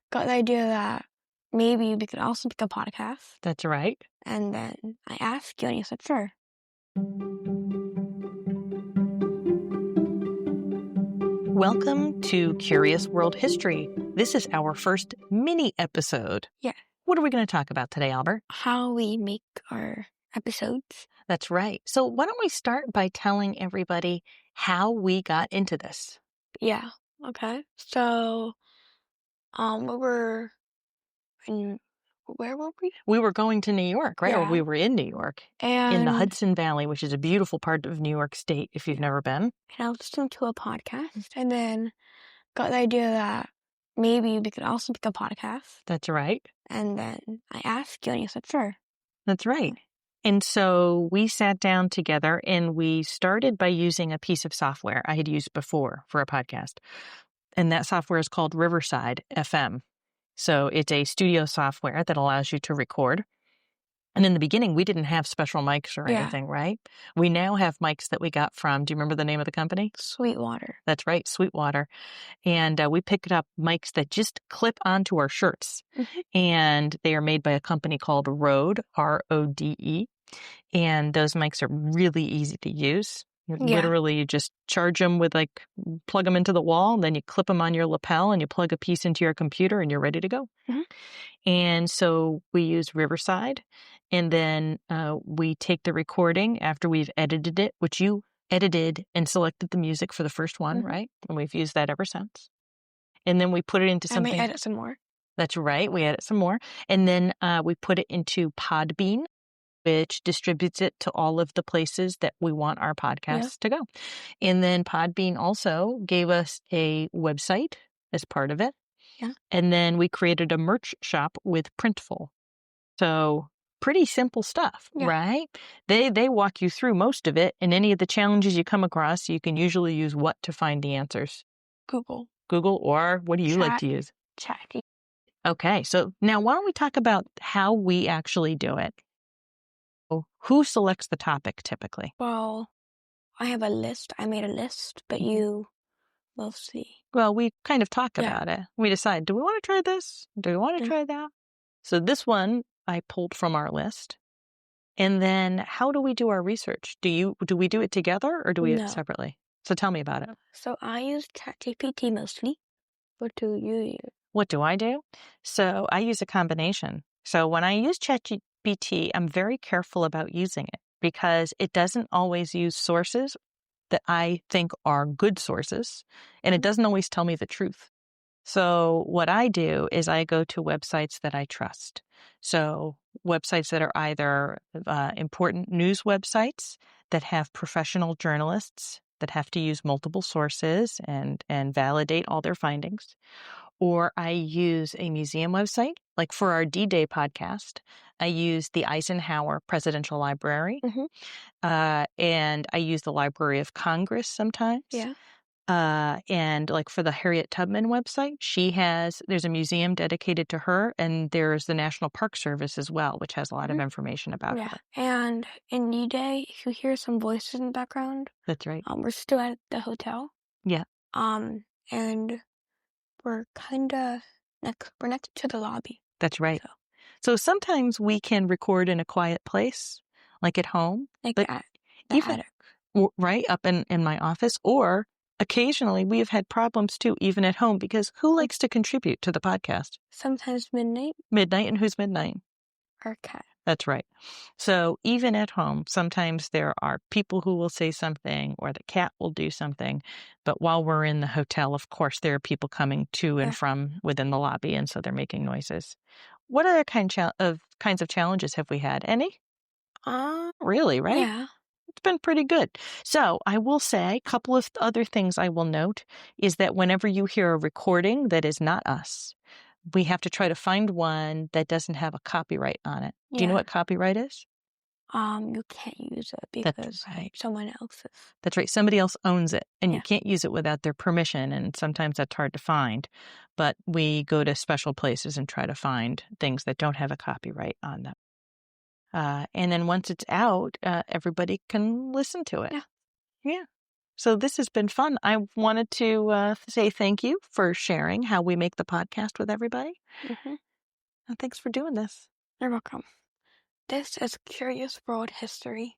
got the idea that maybe we could also make a podcast. That's right. And then I asked you and you said, sure. Welcome to Curious World History. This is our first mini episode. Yeah. What are we going to talk about today, Albert? How we make our episodes. That's right. So why don't we start by telling everybody how we got into this? Yeah. Okay. So, where were we? We were going to New York, right? Or Yeah. we were in New York, in the Hudson Valley, which is a beautiful part of New York State if you've never been. And I was listening to a podcast and then got the idea that maybe we could also make a podcast. That's right. And then I asked you and you said, sure. That's right. And so we sat down together and we started by using a piece of software I had used before for a podcast. And that software is called Riverside FM. So it's a studio software that allows you to record. And in the beginning, we didn't have special mics or anything, right? We now have mics that we got from, do you remember the name of the company? Sweetwater. That's right, Sweetwater. And we picked up mics that just clip onto our shirts. Mm-hmm. And they are made by a company called Rode, R-O-D-E. And those mics are really easy to use. Literally, you just charge them with plug them into the wall, and then you clip them on your lapel and you plug a piece into your computer and you're ready to go. Mm-hmm. And so we use Riverside, and then we take the recording after we've edited it, which you edited and selected the music for the first one, mm-hmm. right? And we've used that ever since. And then we put it into something. I may edit some more. That's right. We edit some more. And then we put it into Podbean, which distributes it to all of the places that we want our podcasts to go. And then Podbean also gave us a website as part of it. Yeah. And then we created a merch shop with Printful. So pretty simple stuff, right? They walk you through most of it. And any of the challenges you come across, you can usually use what to find the answers? Google, or what do you like to use? Chat. Okay. So now why don't we talk about how we actually do it? Who selects the topic typically? Well, I have a list. I made a list, but you mostly. Well, we kind of talk about it. We decide, do we want to try this? Do we want to try that? So this one I pulled from our list. And then how do we do our research? Do we do it together or do we do it separately? So tell me about it. So I use ChatGPT mostly. What do you use? What do I do? So I use a combination. So when I use ChatGPT, I'm very careful about using it because it doesn't always use sources that I think are good sources, and it doesn't always tell me the truth. So what I do is I go to websites that I trust. So websites that are either important news websites that have professional journalists that have to use multiple sources and validate all their findings. Or I use a museum website. Like for our D-Day podcast, I use the Eisenhower Presidential Library. Mm-hmm. And I use the Library of Congress sometimes. Yeah. And like for the Harriet Tubman website, there's a museum dedicated to her, and there's the National Park Service as well, which has a lot of information about her. And in D-Day, if you hear some voices in the background. That's right. We're still at the hotel. Yeah. And we're next to the lobby. That's right. So sometimes we can record in a quiet place, like at home. Like at the attic. Right, up in my office. Or occasionally we have had problems too, even at home, because who likes to contribute to the podcast? Sometimes midnight. Midnight, and who's midnight? Our cat. That's right. So even at home, sometimes there are people who will say something or the cat will do something. But while we're in the hotel, of course, there are people coming to and from within the lobby. And so they're making noises. What other kinds of challenges have we had? Any? Really, right? Yeah. It's been pretty good. So I will say a couple of other things I will note is that whenever you hear a recording that is not us, we have to try to find one that doesn't have a copyright on it. Do you know what copyright is? You can't use it because someone else's. That's right. Somebody else owns it, and you can't use it without their permission, and sometimes that's hard to find. But we go to special places and try to find things that don't have a copyright on them. And then once it's out, everybody can listen to it. Yeah. So this has been fun. I wanted to say thank you for sharing how we make the podcast with everybody. Mm-hmm. And thanks for doing this. You're welcome. This is Curious World History.